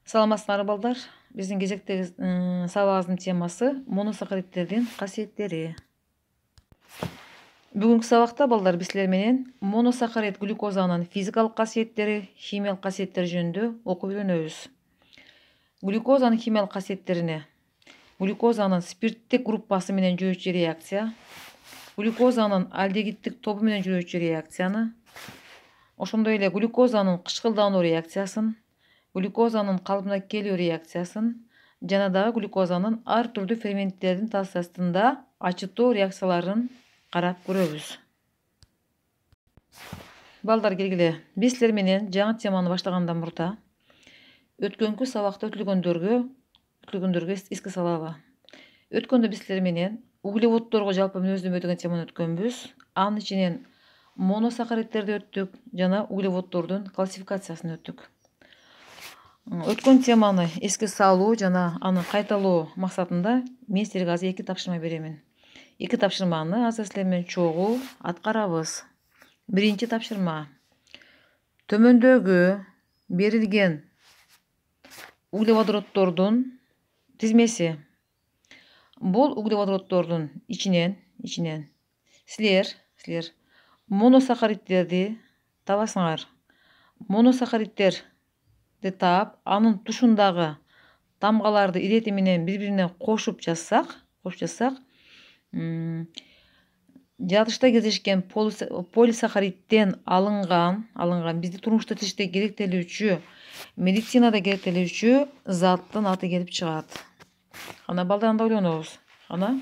Саламатсыздар балдар. Биздин кезектеги сабагыбыздын темасы моносахаридтердин касиеттери. Бүгүнкү сабакта балдар биз силер менен моносахарид глюкозанын физикалык касиеттери, химиялык касиеттери жөнүндө окуп үйрөнөбүз. Глюкозанын химиялык касиеттерине глюкозанын спирттик группасы менен жүрүүчү реакция, глюкозанын алдегидтик тобу менен жүрүүчү реакцияны, ошондой эле глюкозанын кычкылдануу реакциясын, глюкозанын калыбына келүү реакциясын жана дагы глюкозанын ар түрдүү ферменттердин таасиринде ачытуу реакцияларын карап көрөбүз. Балдар келгиле, биз силер менен жаңы теманы баштагандан мурда өткөнкү сабакта өтүлгөндөргө эске салалы. Өткөндө биз силер менен углеводдорго жалпы мүнөздөмө деген теманы өткөнбүз. Анын ичинен моносахаридтерди өттүк жана углеводдордун классификациясын өттүк. Өткөн теманы эске салуу жана аны кайталоо максатында мен силерге азыр 2 тапшырма беремин. 2 тапшырманы азыр силер менен чогуу аткарабыз. Биринчи тапшырма. Төмөндөгү берилген углеводороддордун тизмеси. Бул углеводороддордун ичинен силер моносахаридтерди табасыңар. Моносахаридтерди таап, анын тушундагы тамгаларды ирети менен бири-бирине кошуп жазсак, жатышта кездешкен полисахаридден алынган бизди турмушта тиричиликте керектелүүчү, медицинада керектелүүчү заттын аты келип чыгат. Ана балдар анда ойлонобуз. Ана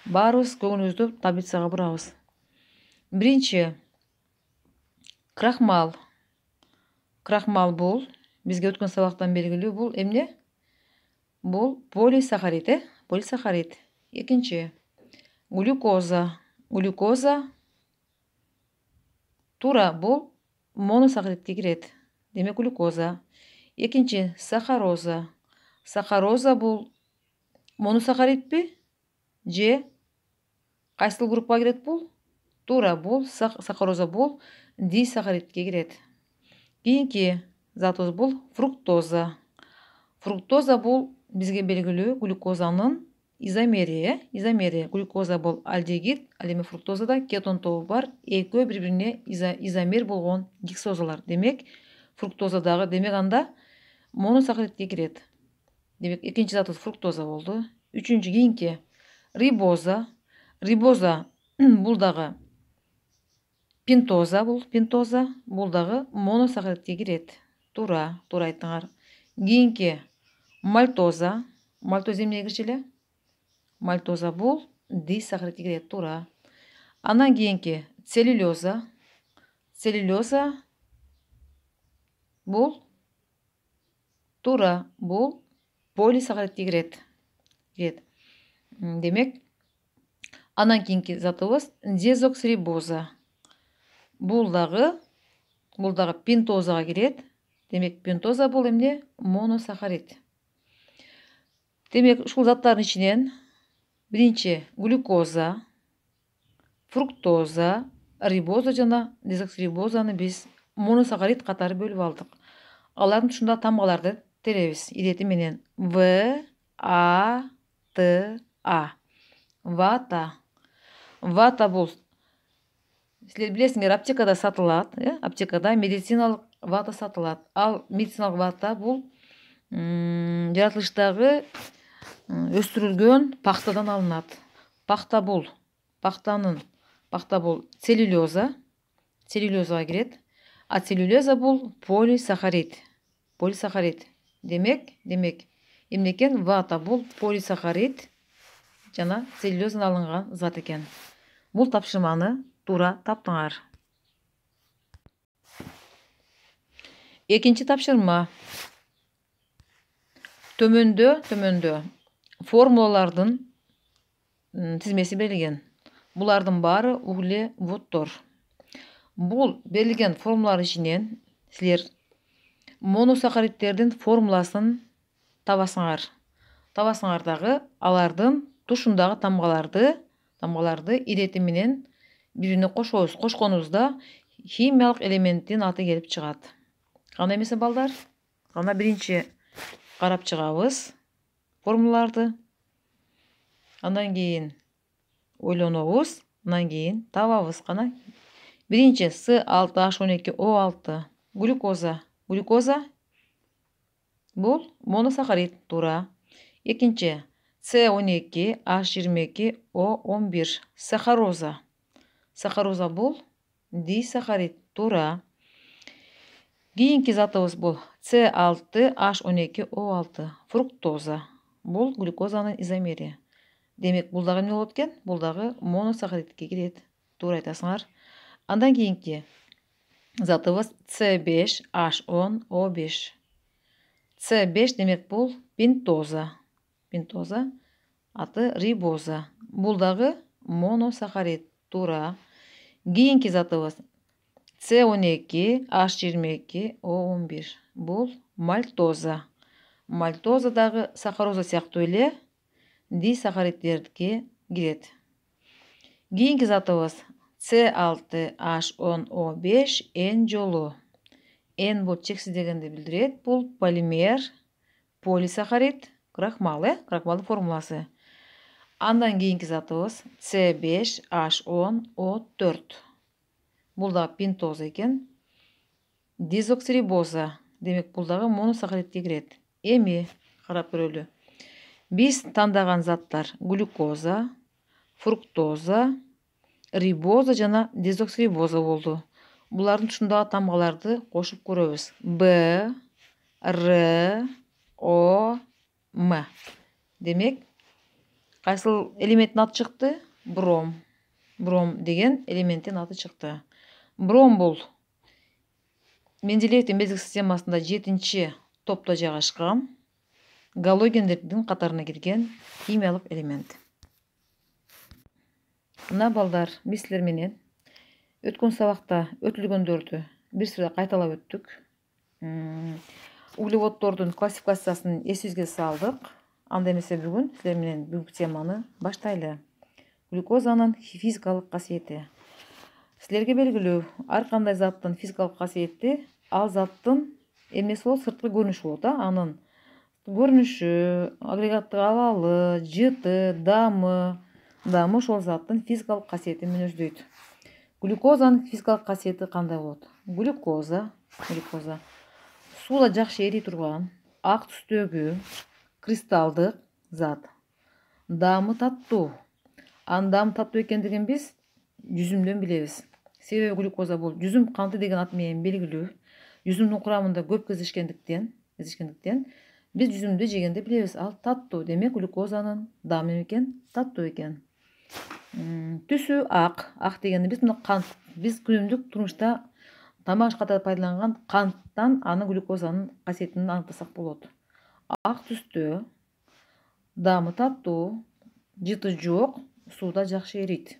баарыбыз көңүлүбүздү таблицага бурабыз. Биринчи крахмал. Крахмал бул бизге өткөн сабактан белгилүү, бул эмне? Бул полисахарид, полисахарид. Экинчи глюкоза. Глюкоза туура бул моносахаридке кирет. Демек глюкоза. Экинчи сахароза. Сахароза бул моносахаридпи? Же кайсыл группага кирет бул? Туура бул сахароза бул дисахаридке кирет. Кийинки затыбыз бул фруктоза. Фруктоза бул бизге белгилүү глюкозанын изомери. Глюкоза бул алдегид, ал эми фруктозада кетон тобу бар, экөө бири-бирине изомер болгон гексозалар. Демек фруктозадагы, демек анда моносахаридке кирет. Демек экинчи затыбыз фруктоза болду. Үчүнчү кийинки рибоза. Рибоза бул дагы пентоза, бул дагы моносахаридке кирет. Туура айттыңар. Кийинки мальтоза. Мальтоза эмнеге кирчү эле? Мальтоза бул дисахаридке кирет. Туура. Андан кийинки целлюлоза. Целлюлоза бул туура бул полисахаридке кирет. Демек андан кийинки затыбыз дезоксирибоза. Бул дагы пентозага кирет. Демек пентоза бул эмне? Моносахарид. Демек ушул заттардын ичинен биринчи глюкоза, фруктоза, рибоза жана дезоксирибозаны биз моносахарид катары бөлүп алдык. Алардын тушунда тамгаларды теребиз ирети менен. В, А, Т, А. Вата. Вата бул силер билесиңер, аптекада сатылат, аптекада медициналык вата сатылат. Ал медициналык вата бул жаратылыштагы өстүрүлгөн пахтадан алынат. Пахта бул целлюлоза, целлюлозага кирет. А целлюлоза бул полисахарид. Демек эмне экен? Вата бул полисахарид жана целлюлозадан алынган зат экен. Бул тапшырманы туура таптыңар. Экинчи тапшырма. Төмөндө формулалардын тизмеси берилген. Булардын баары углеводдор. Бул берилген формулалар ичинен силер моносахаридтердин формуласын табасыңар дагы алардын тушундагы тамгаларды ирети менен бирине кошобуз. Кошконубузда химиялык элементтин аты келип чыгат. Кандай эмесе балдар? Ана биринчи карап чыгабыз формулаларды. Андан кийин ойлонобуз, андан кийин табабыз кана. Биринчи S6H12O6 глюкоза. Глюкоза бул моносахарид, туура. Экинчи C12H22O11 сахароза. Сахароза бул дисахарид, туура. Кийинки затыбыз бул C6H12O6 фруктоза. Бул глюкозанын изомери. Демек бул дагы эмне болот экен? Бул дагы моносахаридке кирет. Туура айтасыңар. Андан кийинки затыбыз C5H10O5. C5 демек бул пентоза. Пентоза аты рибоза. Бул дагы моносахарид, туура. Кийинки затыбыз C12H22O11. Бул мальтоза. Мальтоза дагы сахароза сыяктуу эле дисахаридтерге кирет. Кийинки затыбыз C6H10O5 N жолу. N бул чексиз дегенди билдирет. Бул полимер, полисахарид, крахмал, крахмалдын формуласы. Андан кийинки затыбыз C5H10O4. Бул дагы пентоза экен. Дезоксирибоза. Демек бул дагы моносахаридке кирет. Эми карап көрөлү. Биз тандаган заттар глюкоза, фруктоза, рибоза жана дезоксирибоза болду. Булардын тушундагы тамгаларды кошуп көрөбүз. B, R, O, M. Демек, кайсыл элементтин аты чыкты? Бром. Бром деген элементтин аты чыкты. Бром бул Менделеевдин безгек системасында 7-чи топто жайгашкан, галогендердин катарына кирген химиялык элемент. Мына балдар, биз силер менен өткөн сабакта өтүлгөндөрдү бир сыйра кайталап өттүк. Углеводдордун классификациясын эсибизге салдык. Анда эмесе бүгүн силер менен бүгүнкү теманы баштайлы. Глюкозанын физикалык касиети. Силерге белгилүү, ар кандай заттын физикалык касиети ал заттын эмнеси болот, сырткы көрүнүшү болот, анын көрүнүшү, агрегаттык абалы, жыты, дамы ошол заттын физикалык касиетин мүнөздөйт. Глюкозанын физикалык касиети кандай болот? Глюкоза сууда жакшы эри турган, ак түстөгү кристалдык зат. Даамы таттуу. Анын даамы таттуу экендигин биз жүзүмдөн билебиз. Себеби глюкоза бул жүзүм канты деген ат менен белгилүү. Жүзүмдүн курамында көп кездешкендиктен биз жүзүмдү жегенде билебиз, ал таттуу. Демек глюкозанын даамы экен, таттуу экен. Түсү ак. Ак дегенде биз мына кант, биз күнүмдүк турмушта тамак катары пайдаланган канттан анын глюкозанын касиетин аныктасак болот. Ак түстө, даамы таттуу, жыты жок, сууда жакшы эрийт.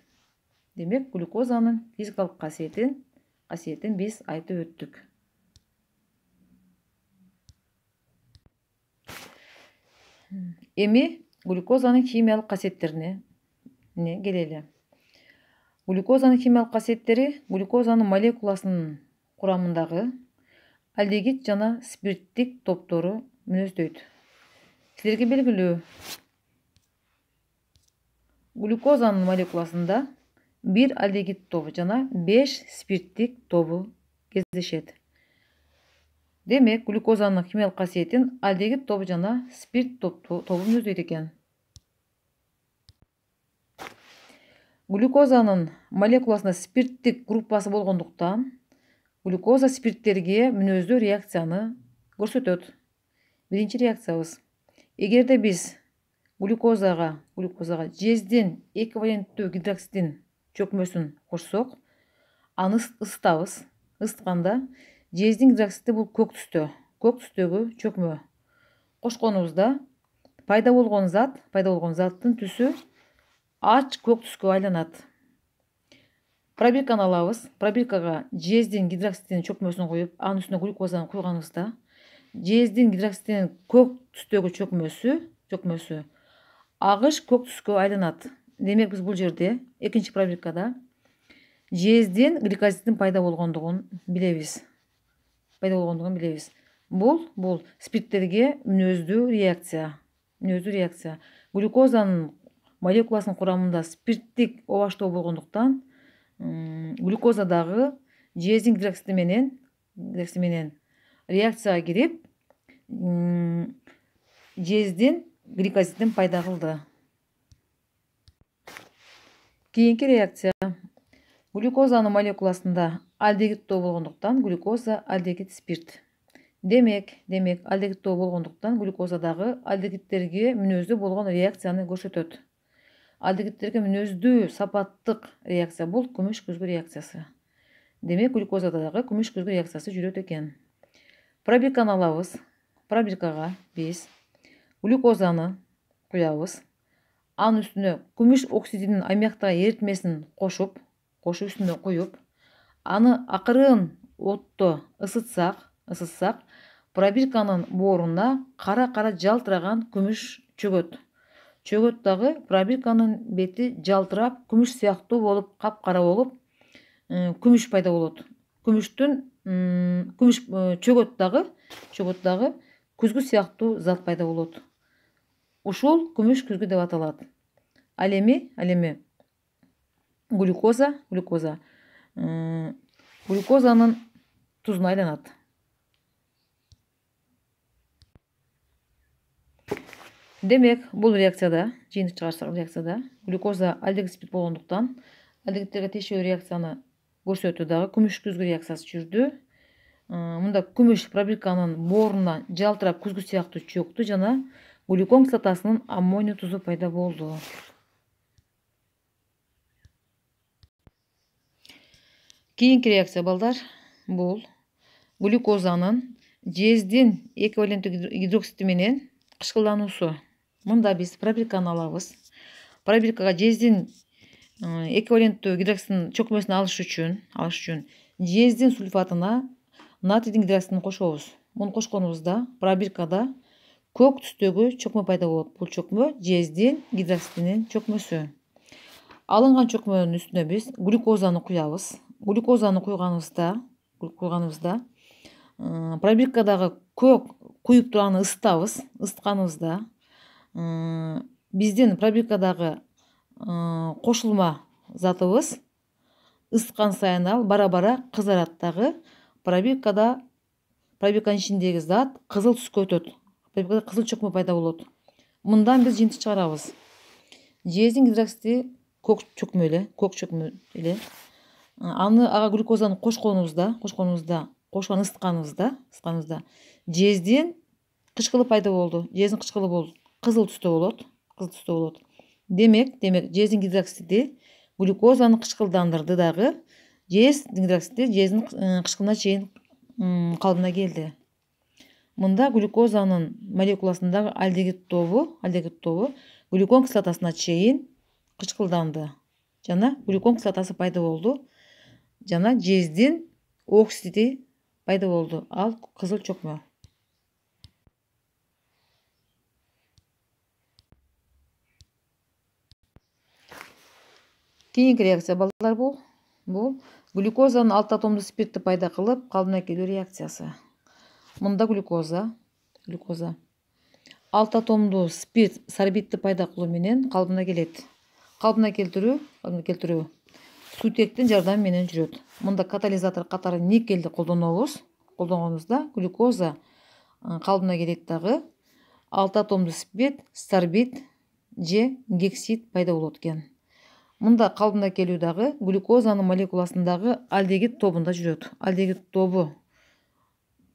Демек глюкозанын физикалык касиетин биз айтып өттүк. Эми глюкозанын химиялык касиеттерине келели. Глюкозанын химиялык касиеттери глюкозанын молекуласынын курамындагы алдегид жана спирттик топтору мүнөздөйт. Силерге белгилүү, глюкозанын молекуласында 1 алдегид тобу жана 5 спирттик тобу кездешет. Демек, глюкозанын химиялык касиетин алдегид тобу жана спирт тобу мүнөздөйт экен. Глюкозанын молекуласында спирттик группасы болгондуктан глюкоза спирттерге мүнөздүү реакцияны көрсөтөт. Биринчи реакциябыз. Эгерде биз глюкозага жездин эквиваленттүү гидроксидин чөкмөсүн кошсок, аны ысытабыз. Ысытканда жездин гидроксиди бул көк түстөгү чөкмө. Кошконубузда пайда болгон заттын түсү ач көк түскө айланат. Пробирканы алабыз. Пробиркага жездин гидроксидинин чөкмөсүн коюп, анын үстүнө глюкозаны куйганыбызда, жездин гидроксидинин көк түстөгү чөкмөсү агыш көк түскө айланат. Демек биз бул жерде экинчи пробиркада жездин гликозиддин пайда болгондугун билебиз. Бул спирттерге мүнөздүү реакция. Глюкозанын молекуласынын курамында спирттик обаштоо болгондуктан глюкоза дагы жездин гидроксиди менен реакцияга кирип жездин гликозидин пайда кылды. Кийинки реакция. Глюкозанын молекуласында алдегид тоо болгондуктан глюкоза алдегид спирт. Демек алдегид тоо болгондуктан глюкоза дагы алдегидтерге мүнөздүү болгон реакцияны көрсөтөт. Алдегидтерге мүнөздүү сапаттык реакция бул күмүш күзгү реакциясы. Демек глюкозада дагы күмүш күзгү реакциясы жүрөт экен. Пробирканы алабыз. Пробиркага биз глюкозаны куябыз. Анын үстүнө күмүш оксидинин аммиактагы эритмесин кошуп үстүнө коюп, аны акырын отто ысытсак, пробирканын бооруна кара жалтыраган күмүш чөгөт. Чөгөт дагы пробирканын бети жалтырап, күмүш сыяктуу болуп, капкара болуп, күмүш пайда болот. Чөгөт дагы күзгү сыяктуу зат пайда болот. Ушул күмүш күзгү деп аталат. Ал эми глюкозанын тузуна айланат. Демек, бул жыйынтык чыгарсак реакцияда глюкоза алдегид спирт болгондуктан алдегидтерге тиешелүү реакцияны көрсөтүү дагы күмүш күзгү реакциясы жүрдү. Мында күмүш пробирканын бооруна жалтырап күзгү сыяктуу чөктү жана глюкон кислотасынын аммоний тузу пайда болду. Кийинки реакция балдар бул глюкозанын жездин эквиваленттүү гидроксиди менен кышкылдануусу. Мында биз пробирканы алабыз. Пробиркага жездин эквиваленттүү гидроксидин чөкмөсүн алыш үчүн жездин сульфатына натрийдин гидроксидин кошобуз. Муну кошконубузда пробиркада көк түстөгү чөкмө пайда болот. Бул чөкмө жездин гидроксидинин чөкмөсү. Алынган чөкмөнүн үстүнө биз глюкозаны куябыз. Глюкозаны куйганыбызда пробиркадагы көк куюп туруп аны ысытабыз. Ысытканыбызда биздин пробиркадагы кошулма затыбыз ысыткан сайын ал бара кызарат дагы. Пробирканын ичиндеги зат кызыл түскө өтөт. Пробиркада кызыл чөкмө пайда болот. Мындан биз жыйынтык чыгарабыз. Жездин гидроксиди көк чөкмө эле. Аны ага глюкозаны кошконубузда, ысытканыбызда жездин кычкылы пайда болду. Жездин кычкылы болду. Кызыл түстө болот. Демек, жездин гидроксиди глюкозаны кычкылдандырды дагы. Жездин гидроксиди жездин кычкылына чейин калыбына келди. Мында глюкозанын молекуласындагы алдегид тобу глюкон кислотасына чейин кычкылданды. Жана глюкон кислотасы пайда болду. Жана жездин оксиди пайда болду. Ал кызыл чөкмө. Кийинки реакция балдар бул глюкозанын алты атомдуу спиртти пайда кылып калыбына келүү реакциясы. Мында глюкоза алты атомдуу спирт сорбитти пайда кылуу менен калыбына келет. Калыбына келтирүү сутектин жардамы менен жүрөт. Мында катализатор катары никелди колдонгонубузда глюкоза калыбына келет дагы алты атомдуу спирт сорбит же гексид пайда болот экен. Мында калыбына келүү дагы глюкозанын молекуласындагы алдегид тобунда жүрөт. Алдегид тобу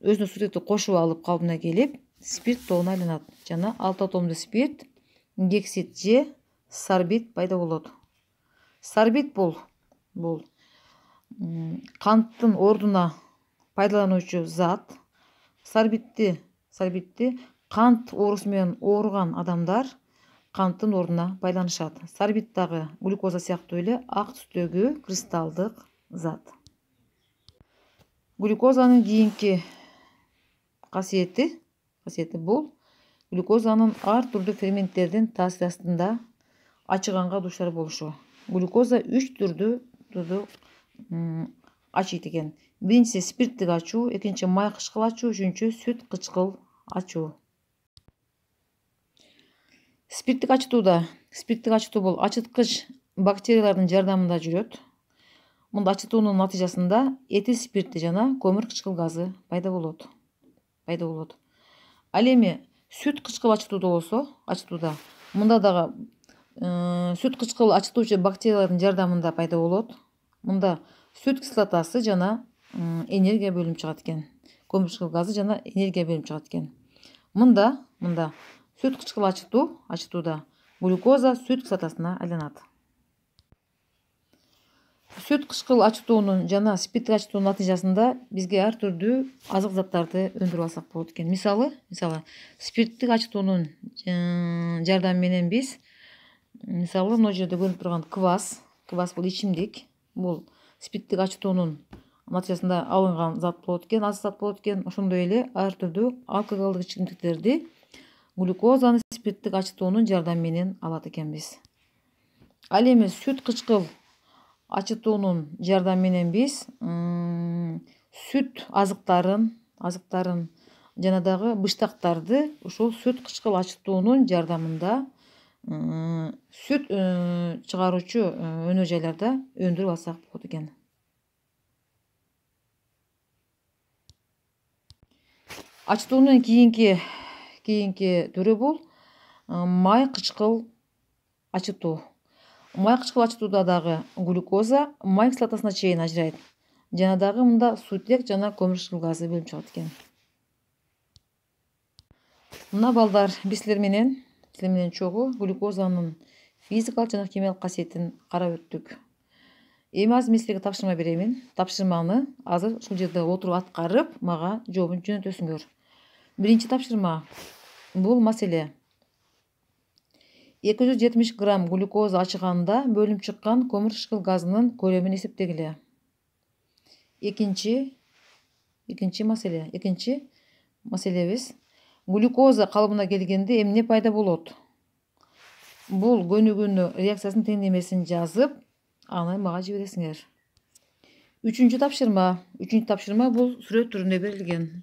өзүнө сутекти кошуп алып калыбына келип, спирт тобуна айланат. Жана алты атомдуу спирт, гексид же сорбит пайда болот. Сорбит бул канттын ордуна пайдалануучу зат. Сорбитти кант оорусу менен ооруган адамдар канттын ордуна байланышат. Сорбит дагы глюкоза сыяктуу эле ак түстөгү кристалдык зат. Глюкозанын кийинки касиети бул глюкозанын ар түрдүү ферменттердин таасири астында ачыганга дуушар болушу. Глюкоза 3 түрдүү ачыйт экен. Биринчиси спирттик ачуу, экинчи май кычкыл ачуу, үчүнчү сүт кычкыл ачуу. Спирттик ачытуу бул ачыткыч бактериялардын жардамында жүрөт. Мында ачытуунун натыйжасында этил спирти жана көмүр кычкыл газы пайда болот. Ал эми сүт кычкыл ачытууда мында дагы сүт кычкыл ачытуучу бактериялардын жардамында пайда болот. Мында сүт кислотасы жана энергия бөлүнүп чыгат экен. Көмүр кычкыл газы жана энергия бөлүнүп чыгат экен. Мында сүт кычкыл ачытууда глюкоза сүт кислотасына айланат. Сүт кычкыл ачытуунун жана спирттик ачытуунун натыйжасында бизге ар түрдүү азык заттарды өндүрүп алсак болот экен. Мисалы спирттик ачытуунун жардамы менен биз мисалы мына жерде көрүнүп турган квас бул ичимдик. Бул спирттик ачытуунун натыйжасында алынган зат болот экен, азык зат болот экен. Ошондой эле ар түрдүү алкоголдук ичимдиктерди глюкозаны спирттик ачытуунун жардамы менен алат экенбиз. Ал эми сүт кычкыл ачытуунун жардамы менен биз сүт азыктарын жана дагы быштактарды ушул сүт кычкыл ачытуунун жардамында сүт чыгаруучу өнөр жайларда өндүрүп алсак болот экен. Ачытуунун кийинки түрү бул май кычкыл ачытуу. Май кычкыл ачытууда дагы глюкоза май кислотасына чейин ажырайт. Жана дагы мында сутек жана көмүр кычкыл газы бөлүнүп чыгат экен. Мына балдар биз силер менен чогуу глюкозанын физикалык жана химиялык касиетин карап өттүк. Эми азыр мен силерге тапшырма беремин. Тапшырманы азыр ушул жерде отуруп аткарып, мага жообун жөнөтөсүңөр. Биринчи тапшырма бул маселе. 270 грамм глюкоза ачыганда бөлүнүп чыккан көмүр кычкыл газынын көлөмүн эсептегиле. Экинчи маселебиз глюкоза калыбына келгенде эмне пайда болот? Бул көнүгүүнү реакциясынын теңдемесин жазып, аны мага жибересиңер. Үчүнчү тапшырма бул сүрөт түрүндө берилген.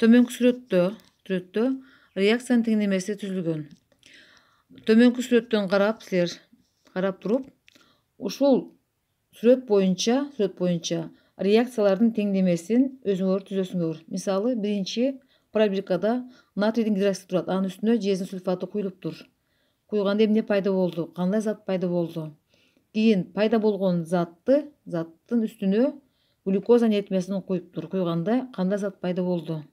Төмөнкү сүрөттө реакциянын теңдемеси түзүлгөн. Төмөнкү сүрөттөн карап туруп, ушул сүрөт боюнча реакциялардын теңдемесин өзүңөр түзөсүңөр. Мисалы, биринчи пробиркада натрийдин гидроксиди турат, анын үстүнө жезин сульфаты куюлуптур. Куйганда эмне пайда болду? Кандай зат пайда болду? Кийин пайда болгон заттын үстүнө глюкозанын эритмесин куюптур. Куйганда кандай зат пайда болду?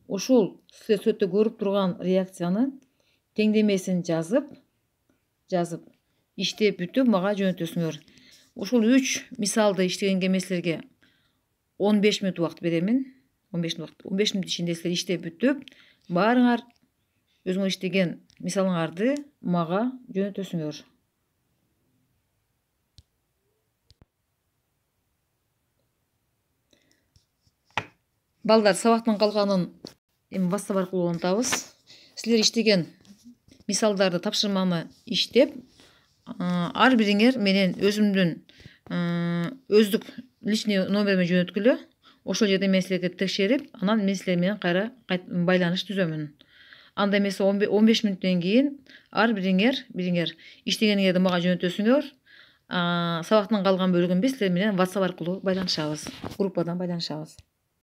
Ушул силер сүрөттө көрүп турган реакциянын теңдемесин жазып, иштеп бүтүп мага жөнөтөсүңөр. Ушул 3 мисалды иштегенге мен силерге 15 мүнөт убакыт беремин. 15 мүнөт ичинде силер иштеп бүтүп, баарыңар өзүңөр иштеген мисалыңарды мага жөнөтөсүңөр. Балдар, сабактын калганын эми WhatsApp аркылуу улантабыз. Силер иштеген мисалдарды, тапшырманы иштеп, ар бириңер менен өзүмдүн өздүк личный номериме жөнөткүлө. Ошол жерде мен силерге текшерип, анан мен силер менен кайра байланыш түзөмүн. Анда эмесе 15 мүнөттөн кийин ар бириңер иштегениңерди мага жөнөтөсүңөр. Сабактын калган бөлүгүн биз силер менен WhatsApp аркылуу байланышабыз, группадан байланышабыз.